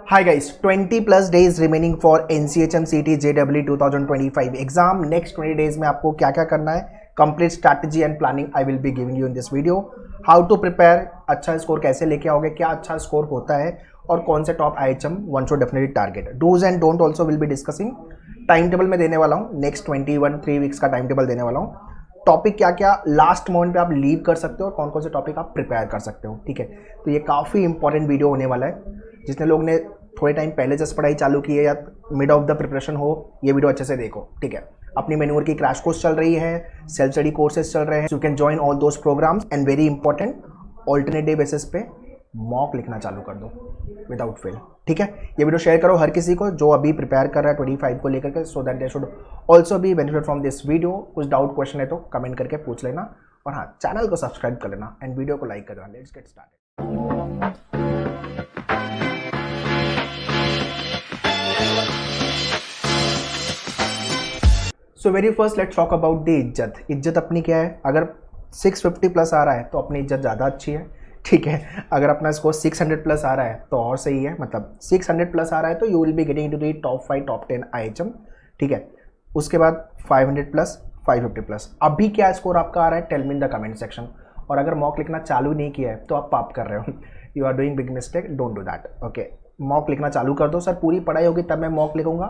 Hi guys, 20 plus days remaining for NCHM CT JEE 2025 exam. Next 20 days में आपको क्या क्या करना है, complete strategy and planning I will be giving you in this video. How to prepare, अच्छा score कैसे लेके आओगे, क्या अच्छा स्कोर होता है और कौन से top IHM one should definitely target. Dos and don't also will be discussing. Time table में देने वाला हूँ, नेक्स्ट 3 वीक्स का टाइम टेबल देने वाला हूँ. टॉपिक क्या क्या लास्ट मोमेंट पे आप लीव कर सकते हो और कौन कौन से टॉपिक आप प्रिपेयर कर सकते हो. ठीक है, तो ये काफ़ी इंपॉर्टेंट वीडियो होने वाला है. जितने लोग ने थोड़े टाइम पहले जस्ट पढ़ाई चालू की है या मिड ऑफ द प्रिपरेशन हो, ये वीडियो अच्छे से देखो. ठीक है, अपनी मैन्योर की क्रैश कोर्स चल रही है, सेल्फ स्टडी कोर्सेज चल रहे हैं. You can join all those programmes and very important alternate day basis पे मॉक लिखना चालू कर दो विदाउट फेल. ठीक है, ये वीडियो शेयर करो हर किसी को जो अभी प्रिपेयर कर रहा है 25 को लेकर के, so that they should also be benefit from this video. कुछ डाउट क्वेश्चन है तो कमेंट करके पूछ लेना और हाँ, चैनल को सब्सक्राइब कर लेना एंड वीडियो को लाइक कर देना. Let's get started. So very first let's talk about the इज्जत. इज्जत अपनी क्या है, अगर 650 प्लस आ रहा है तो अपनी इज्जत ज़्यादा अच्छी है. ठीक है, अगर अपना स्कोर 600 प्लस आ रहा है तो और सही है. मतलब 600 प्लस आ रहा है तो you will be getting into the top 5 top 10 IHM. ठीक है, उसके बाद 500 प्लस 550 प्लस. अभी क्या स्कोर आपका आ रहा है, tell me in the comment section. और अगर मॉक लिखना चालू नहीं किया है तो आप पाप कर रहे हो. You are doing big mistake, don't do that. Okay, mock लिखना चालू कर दो. सर पूरी पढ़ाई होगी तब मैं मॉक लिखूंगा,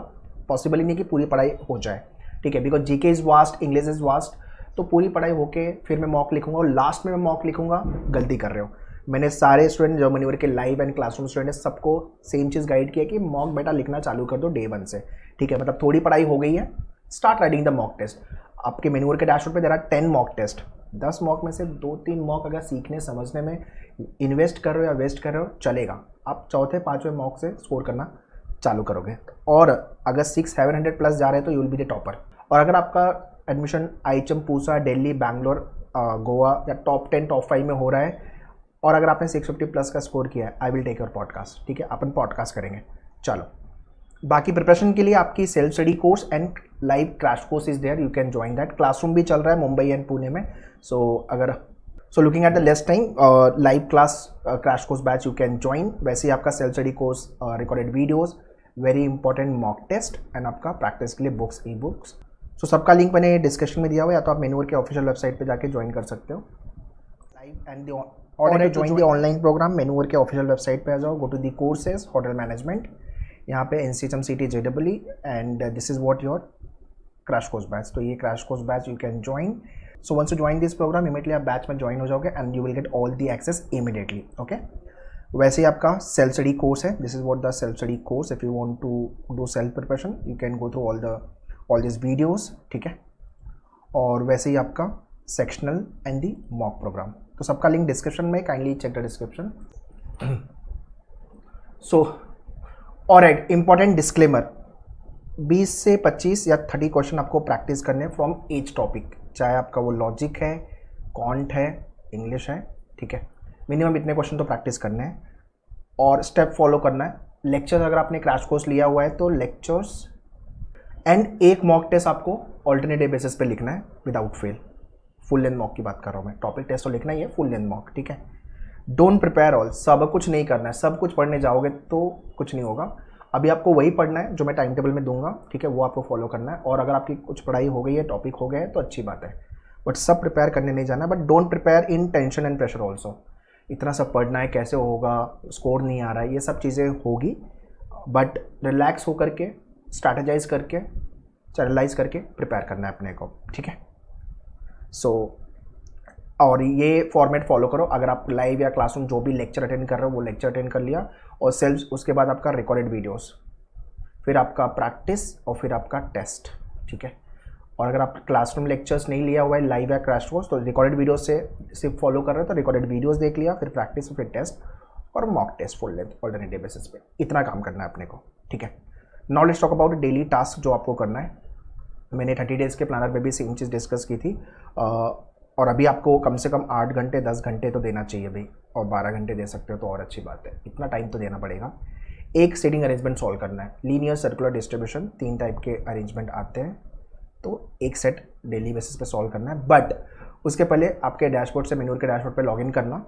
पॉसिबल ही नहीं कि पूरी पढ़ाई हो जाए. ठीक है, because GK is vast, English is vast, तो पूरी पढ़ाई होके फिर मैं मॉक लिखूंगा और लास्ट में मैं मॉक लिखूंगा. गलती कर रहे हो. मैंने सारे स्टूडेंट जो मैन्योर के लाइव एंड क्लासरूम स्टूडेंट है सबको सेम चीज़ गाइड किया कि मॉक बेटा लिखना चालू कर दो डे 1 से. ठीक है, मतलब थोड़ी पढ़ाई हो गई है, start writing the mock test. आपके मैन्योर के डैशबोर्ड पे there are 10 mock test. 10 mock में से 2-3 मॉक अगर सीखने समझने में इन्वेस्ट कर रहे हो या वेस्ट कर रहे हो चलेगा, आप चौथे 5वें मॉक से स्कोर करना चालू करोगे. और अगर 600-700 प्लस जा रहे हैं तो you will be the topper. और अगर आपका एडमिशन IHM पूसा, दिल्ली, बैंगलोर, गोवा या टॉप 10 टॉप 5 में हो रहा है और अगर आपने 650 प्लस का स्कोर किया है, I will take your podcast. ठीक है, अपन पॉडकास्ट करेंगे. चलो, बाकी प्रिपरेशन के लिए आपकी self study course and live crash course is there, you can join that. Classroom भी चल रहा है मुंबई एंड पुणे में. So looking at the less time, live class crash course batch you can join. वैसे ही आपका self study course, recorded videos, very important mock test and आपका practice के लिए बुक्स, ई बुक्स. सो सबका लिंक मैंने डिस्क्रिप्शन में दिया हुआ है, या तो आप मैन्योर के ऑफिशियल वेबसाइट पे जाके ज्वाइन कर सकते हो. लाइव एंड और ज्वाइन द ऑनलाइन प्रोग्राम, मैन्योर के ऑफिशियल वेबसाइट पे आ जाओ, go to the courses, hotel management, यहाँ पे NCHM CT JEE and this is what your crash course batch. तो ये crash course batch you can join. So once you join this programme immediately आप batch में join हो जाओगे and you will get all the access immediately. Okay, वैसे ही आपका self study course है. This is what the self study course. If you want to do self preparation you can go through all this videos. ठीक है, और वैसे ही आपका sectional and the mock programme, तो सबका लिंक डिस्क्रिप्शन में, kindly check the description. So alright, important disclaimer, 20 से 25 या 30 क्वेश्चन आपको प्रैक्टिस करने फ्रॉम ईच टॉपिक, चाहे आपका वो लॉजिक है, कॉन्ट है, इंग्लिश है. ठीक है, मिनिमम इतने क्वेश्चन तो प्रैक्टिस करने हैं और स्टेप फॉलो करना है. लेक्चर्स अगर आपने क्रैश कोर्स लिया हुआ है तो लेक्चर्स एंड एक मॉक टेस्ट आपको ऑल्टरनेट डे बेसिस पे लिखना है without fail. Full length mock की बात कर रहा हूँ मैं, टॉपिक टेस्ट तो लिखना ही है, फुल लेंथ मॉक. ठीक है, डोंट प्रिपेयर ऑल, सब कुछ नहीं करना है. सब कुछ पढ़ने जाओगे तो कुछ नहीं होगा. अभी आपको वही पढ़ना है जो मैं टाइम टेबल में दूंगा. ठीक है, वो आपको फॉलो करना है. और अगर आपकी कुछ पढ़ाई हो गई है, टॉपिक हो गया है तो अच्छी बात है, बट सब प्रिपेयर करने नहीं जाना. But don't prepare in tension and pressure also. इतना सब पढ़ना है, कैसे होगा, स्कोर नहीं आ रहा है, ये सब चीज़ें होगी. बट रिलैक्स होकर के, स्ट्रैटेजाइज करके, चैनलाइज करके प्रिपेयर करना है अपने को. ठीक है, सो और ये फॉर्मेट फॉलो करो. अगर आप लाइव या क्लासरूम जो भी लेक्चर अटेंड कर रहे हो वो लेक्चर अटेंड कर लिया, और सेल्फ, उसके बाद आपका रिकॉर्डेड वीडियोस, फिर आपका प्रैक्टिस और फिर आपका टेस्ट. ठीक है, और अगर आप क्लासरूम लेक्चर्स नहीं लिया हुआ है लाइव या क्रैश कोर्स तो रिकॉर्डेड वीडियोस से सिर्फ फॉलो कर रहे हो तो रिकॉर्डेड वीडियोस देख लिया, फिर प्रैक्टिस, फिर टेस्ट और mock test full length alternative basis पे. इतना काम करना है अपने को. ठीक है, now let's talk about daily task जो आपको करना है. मैंने 30 डेज़ के प्लानर पे भी सेम चीज़ डिस्कस की थी. और अभी आपको कम से कम 8 घंटे 10 घंटे तो देना चाहिए भाई, और 12 घंटे दे सकते हो तो और अच्छी बात है. इतना टाइम तो देना पड़ेगा. एक सीटिंग अरेंजमेंट सॉल्व करना है. लीनियर, सर्कुलर, डिस्ट्रीब्यूशन, 3 टाइप के अरेंजमेंट आते हैं, तो एक सेट डेली बेसिस पे सॉल्व करना है. बट उसके पहले आपके डैशबोर्ड से, मैन्योर के डैशबोर्ड पे लॉगिन करना,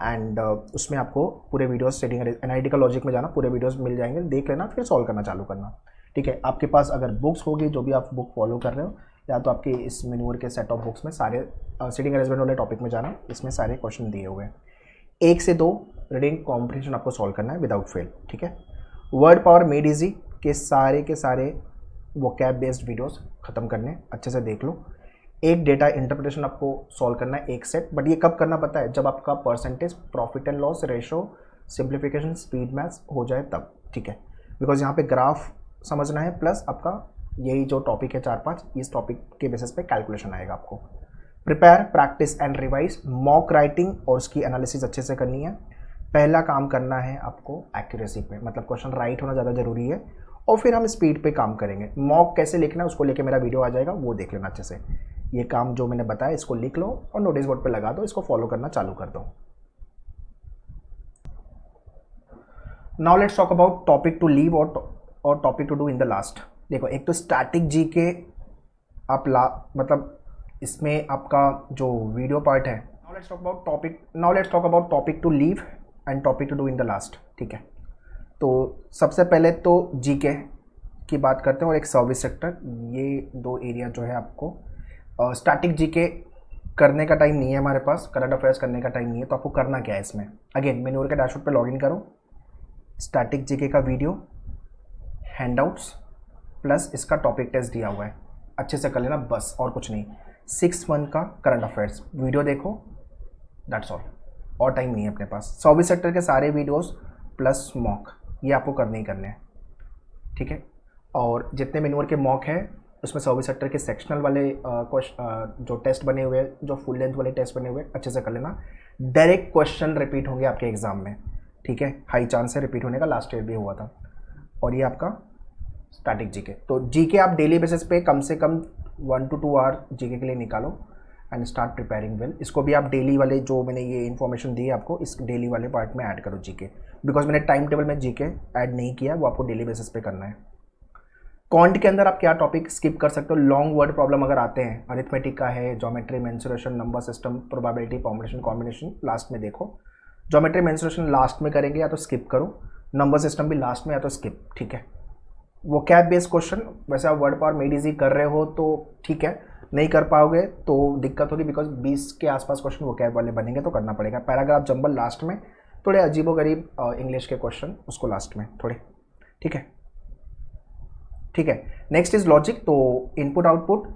एंड उसमें आपको पूरे वीडियोस सेटिंग एनालिटिकल लॉजिक में जाना, पूरे वीडियोस मिल जाएंगे, देख लेना, फिर सॉल्व करना चालू करना। ठीक है, आपके पास अगर बुक्स होगी, जो भी आप बुक फॉलो कर रहे हो, या तो आपके इस मेन्यूअर के सेट ऑफ बुक्स में सारे सीटिंग अरेंजमेंट वाले टॉपिक में जाना, इसमें सारे क्वेश्चन दिए हुए हैं। 1 से 2 रीडिंग कॉम्प्रिहेंशन आपको सॉल्व करना है विदाउट फेल। ठीक है, वर्ड पावर मेड इजी के सारे वोकैब बेस्ड वीडियोस खत्म करने, अच्छे से देख लो। एक डेटा इंटरप्रिटेशन आपको सॉल्व करना है, एक सेट, बट ये कब करना पता है, जब आपका percentage, profit and loss ratio, simplification, speed maths हो जाए तब। ठीक है, बिकॉज यहाँ पे ग्राफ समझना है, प्लस आपका यही जो टॉपिक है 4-5, इस टॉपिक के बेसिस पे कैलकुलेशन आएगा आपको। Prepare, practice and revise, mock writing और उसकी एनालिसिस अच्छे से करनी है। पहला काम करना है आपको एक्यूरेसी पे, मतलब क्वेश्चन राइट होना ज़्यादा जरूरी है, और फिर हम स्पीड पे काम करेंगे। मॉक कैसे लिखना है उसको लेके मेरा वीडियो आ जाएगा, वो देख लेना अच्छे से। ये काम जो मैंने बताया इसको लिख लो और नोटिस बोर्ड पे लगा दो, इसको फॉलो करना चालू कर दो। Now let's talk about topic to leave और topic to do in the last. देखो, एक तो स्टैटिक जी के आप मतलब इसमें आपका जो वीडियो पार्ट है। Now let's talk about topic to leave and topic to do in the last. ठीक है, तो सबसे पहले तो जीके की बात करते हैं और एक सर्विस सेक्टर, ये 2 एरिया जो है आपको स्टैटिक जीके करने का टाइम नहीं है हमारे पास, करंट अफेयर्स करने का टाइम नहीं है, तो आपको करना क्या है इसमें। अगेन मेन्यूअर के डैशबोर्ड पे लॉगिन करो, स्टैटिक जीके का वीडियो, हैंडआउट्स प्लस इसका टॉपिक टेस्ट दिया हुआ है, अच्छे से कर लेना बस, और कुछ नहीं। 6 मंथ का करंट अफेयर्स वीडियो देखो, दैट्स ऑल, और टाइम नहीं है अपने पास। सर्विस सेक्टर के सारे वीडियोस प्लस मॉक, ये आपको करने ही करने हैं। ठीक है, और जितने मेन्यूअर के मॉक है उसमें सर्विस सेक्टर के सेक्शनल वाले जो टेस्ट बने हुए, जो फुल लेंथ वाले टेस्ट बने हुए, अच्छे से कर लेना। डायरेक्ट क्वेश्चन रिपीट होंगे आपके एग्जाम में। ठीक है, हाई चांस है रिपीट होने का, लास्ट ईयर भी हुआ था। और ये आपका स्टैटिक जीके, तो जीके आप डेली बेसिस पे कम से कम 1 to 2 आवर जीके के लिए निकालो एंड स्टार्ट प्रिपेयरिंग वेल। इसको भी आप डेली वाले जो मैंने ये इन्फॉर्मेशन दी है आपको, इस डेली वाले पार्ट में ऐड करो जीके, बिकॉज मैंने टाइम टेबल में जीके ऐड नहीं किया, वो आपको डेली बेसिस पे करना है। क्वांट के अंदर आप क्या टॉपिक स्किप कर सकते हो, लॉन्ग वर्ड प्रॉब्लम अगर आते हैं, अरिथमेटिक का है, geometry, mensuration, number system, probability, permutation, combination last में देखो। ज्योमेट्री मेंसुरेशन लास्ट में करेंगे, या तो स्किप करो। नंबर सिस्टम भी लास्ट में, या तो स्किप। ठीक है, वो कैब बेस्ड क्वेश्चन, वैसे आप वर्ड पावर मेड इजी कर रहे हो तो ठीक है, नहीं कर पाओगे तो दिक्कत होगी, बिकॉज 20 के आसपास क्वेश्चन वो कैब वाले बनेंगे, तो करना पड़ेगा। पैराग्राफ जंबल लास्ट में, थोड़े अजीबोगरीब इंग्लिश के क्वेश्चन उसको लास्ट में थोड़े। ठीक है, ठीक है, नेक्स्ट इज लॉजिक, तो इनपुट आउटपुट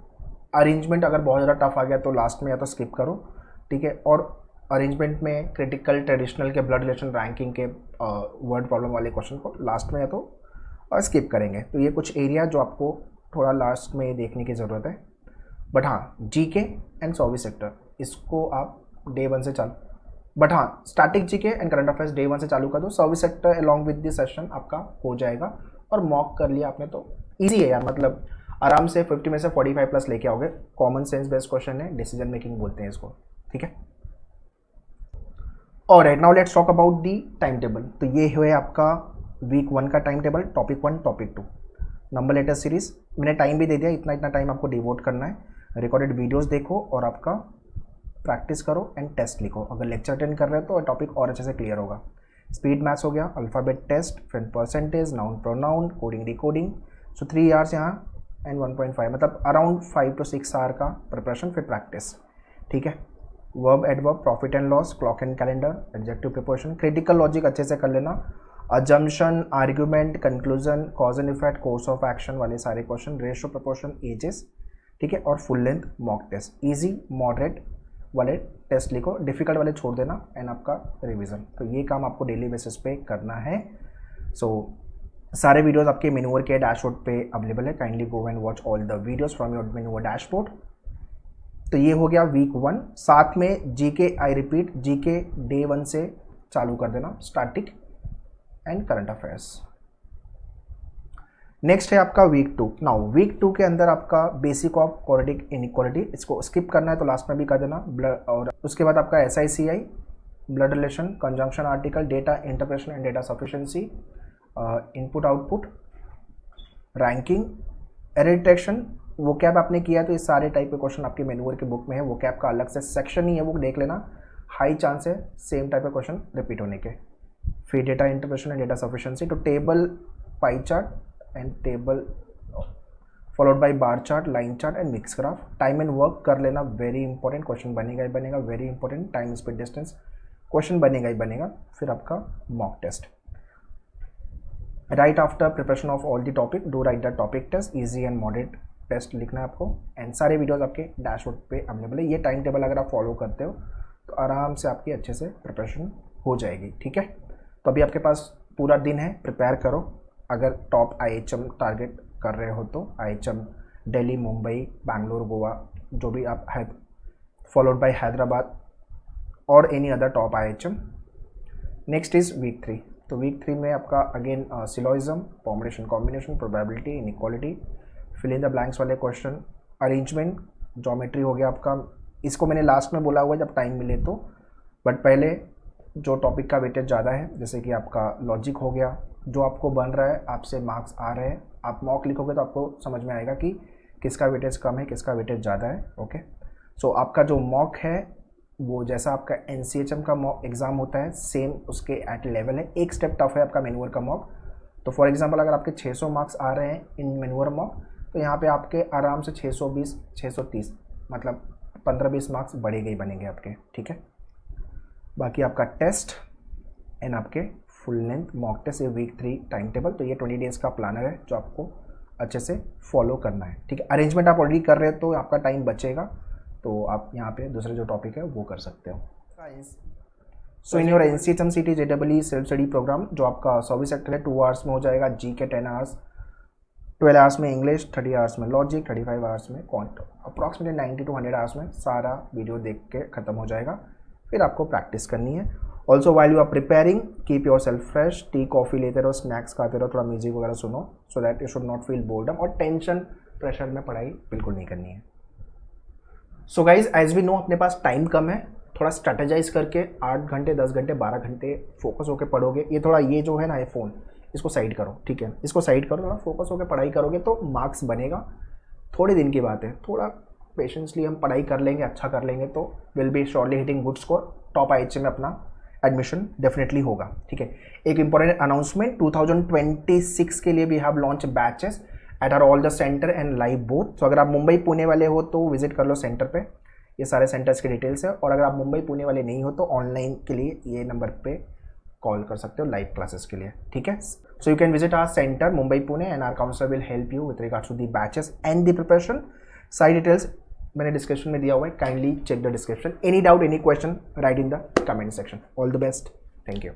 अरेंजमेंट अगर बहुत ज़्यादा टफ आ गया तो लास्ट में या तो स्किप करो। ठीक है, और अरेंजमेंट में क्रिटिकल, ट्रेडिशनल के, ब्लड रिलेशन, रैंकिंग के वर्ड प्रॉब्लम वाले क्वेश्चन को लास्ट में या तो स्किप करेंगे। तो ये कुछ एरिया जो आपको थोड़ा लास्ट में देखने की ज़रूरत है। बट हाँ, जीके एंड सर्विस सेक्टर इसको आप डे 1 से चालू, बट हाँ static GK and current affairs day 1 से चालू कर दो। Service sector along with this session आपका हो जाएगा, और मॉक कर लिया आपने तो ईजी है यार, मतलब आराम से 50 में से 45 प्लस लेके आओगे। कॉमन सेंस बेस्ड क्वेश्चन है, डिसीजन मेकिंग बोलते हैं इसको। ठीक है, और right now let's talk about the time table. तो ये है आपका वीक 1 का time table, topic 1, topic 2, number letter series. मैंने टाइम भी दे दिया, इतना टाइम आपको डिवोट करना है। रिकॉर्डेड वीडियोस देखो और आपका प्रैक्टिस करो एंड टेस्ट लिखो। अगर लेक्चर अटेंड कर रहे हो तो टॉपिक और अच्छे से क्लियर होगा। स्पीड मैथ्स हो गया, अल्फ़ाबेट टेस्ट, फिर percentage, noun pronoun, coding decoding. So 3 hours यहाँ एंड 1.5, मतलब अराउंड 5 to 6 आवर का प्रिपरेशन, फिर प्रैक्टिस। ठीक है, verb adverb, profit and loss, clock and calendar, adjective preposition, critical logic अच्छे से कर लेना, assumption, argument, conclusion, cause and effect, course of action वाले सारे क्वेश्चन, रेशियो, प्रोपोर्शन, एजेस। ठीक है, और full length mock test, easy moderate वाले टेस्ट लिखो, डिफिकल्ट वाले छोड़ देना, एंड आपका रिवीजन। तो ये काम आपको डेली बेसिस पे करना है। सो सारे वीडियोस आपके मेन्यूअर के डैशबोर्ड पे अवेलेबल है, kindly go and watch all the videos from your menu dashboard. तो ये हो गया वीक 1, साथ में GK, I repeat, GK day 1 से चालू कर देना, static and current affairs. Next है आपका वीक 2। नाउ वीक 2 के अंदर आपका बेसिक ऑफ क्वाड्रेटिक इनइक्वालिटी, इसको स्किप करना है तो लास्ट में भी कर देना। और उसके बाद आपका SICI, blood relation, conjunction article, data interpretation and data sufficiency, input output, ranking, error detection. Vocab आपने किया तो ये सारे टाइप के क्वेश्चन आपके मेन्यूअर के बुक में है। वोकैब का अलग से सेक्शन ही है, वो देख लेना। हाई चांस है सेम टाइप का क्वेश्चन रिपीट होने के। फिर data interpretation and data sufficiency, तो table, pie chart and table followed by bar chart, line chart and mix graph. Time and work कर लेना, वेरी इंपॉर्टेंट क्वेश्चन बनेगा ही बनेगा, very important. Time speed distance question बनेगा ही बनेगा। फिर आपका mock test, right after preparation of all the topic do right the topic test, easy and moderate test लिखना है आपको। एंड सारे वीडियोस आपके डैशबोर्ड पे अवेलेबल है। ये टाइम टेबल अगर आप फॉलो करते हो तो आराम से आपकी अच्छे से प्रिपरेशन हो जाएगी, ठीक है। तो अभी आपके पास पूरा दिन है, प्रिपेयर करो। अगर टॉप IHM टारगेट कर रहे हो तो IHM दिल्ली, मुंबई, बैंगलोर, गोवा, जो भी आप है, फॉलोड बाय हैदराबाद और any other top IHM। Next is week 3। तो वीक 3 में आपका again syllogism, permutation, combination, probability, inequality, fill in the blanks वाले क्वेश्चन, अरेंजमेंट, ज्योमेट्री हो गया आपका। इसको मैंने लास्ट में बोला हुआ जब टाइम मिले तो, बट पहले जो टॉपिक का वेटेज ज़्यादा है, जैसे कि आपका लॉजिक हो गया, जो आपको बन रहा है, आपसे मार्क्स आ रहे हैं, आप मॉक लिखोगे तो आपको समझ में आएगा कि किसका वेटेज कम है, किसका वेटेज ज़्यादा है। ओके, सो आपका जो मॉक है वो जैसा आपका NCHM का मॉक एग्ज़ाम होता है सेम उसके एट लेवल है। एक स्टेप टफ है आपका मैन्यूअर का मॉक। तो फॉर एग्जांपल अगर आपके 600 मार्क्स आ रहे हैं इन मैन्यूअर मॉक, तो यहाँ पे आपके आराम से 620, 630, मतलब 15-20 मार्क्स बढ़ेंगे ही बनेंगे आपके, ठीक है। बाकी आपका टेस्ट एंड आपके फुल लेंथ मॉक टेस्ट, ये वीक 3 टाइम टेबल। तो ये 20 डेज़ का प्लानर है जो आपको अच्छे से फॉलो करना है, ठीक है। अरेंजमेंट आप ऑलरेडी कर रहे हो तो आपका टाइम बचेगा, तो आप यहाँ पे दूसरे जो टॉपिक है वो कर सकते हो। So in your NCHM CT JEE self study programme, जो आपका सर्विस सेक्टर है 2 आवर्स में हो जाएगा, GK 10 आवर्स, 12 आवर्स में इंग्लिश, 30 आवर्स में लॉजिक, 35 आवर्स में क्वांट, अप्रॉक्सीमेटली 90 to 100 आवर्स में सारा वीडियो देख के ख़त्म हो जाएगा। फिर आपको प्रैक्टिस करनी है। Also while you are preparing keep your self fresh, tea coffee लेते रहो, स्नैक्स खाते रहो, थोड़ा म्यूजिक वगैरह सुनो, so that you should not feel boredom, और टेंशन प्रेशर में पढ़ाई बिल्कुल नहीं करनी है। So guys as we know अपने पास टाइम कम है, थोड़ा स्ट्रेटेजाइज करके 8 घंटे, 10 घंटे, 12 घंटे फोकस होकर पढ़ोगे। ये थोड़ा ये जो है ना ये फ़ोन, इसको साइड करो, ठीक है, इसको साइड करो, थोड़ा फोकस होकर पढ़ाई करोगे तो मार्क्स बनेगा। थोड़े दिन की बात है, थोड़ा पेशेंसली हम पढ़ाई कर लेंगे, अच्छा कर लेंगे तो will be surely hitting good score. Top IHM में अपना एडमिशन डेफिनेटली होगा, ठीक है। एक इंपॉर्टेंट अनाउंसमेंट, 2026 के लिए भी have launch batches at our all the centre and live both. तो अगर आप मुंबई पुणे वाले हो तो विजिट कर लो सेंटर पे, ये सारे सेंटर्स की डिटेल्स है। और अगर आप मुंबई पुणे वाले नहीं हो तो ऑनलाइन के लिए ये नंबर पे कॉल कर सकते हो लाइव क्लासेस के लिए, ठीक है। So you can visit our centre Mumbai Pune and our counsellor will help you with regards to the batches and the preparation. सारी डिटेल्स मैंने डिस्क्रिप्शन में दिया हुआ है, kindly check the description. Any doubt, any question, write in the comment section. All the best, thank you.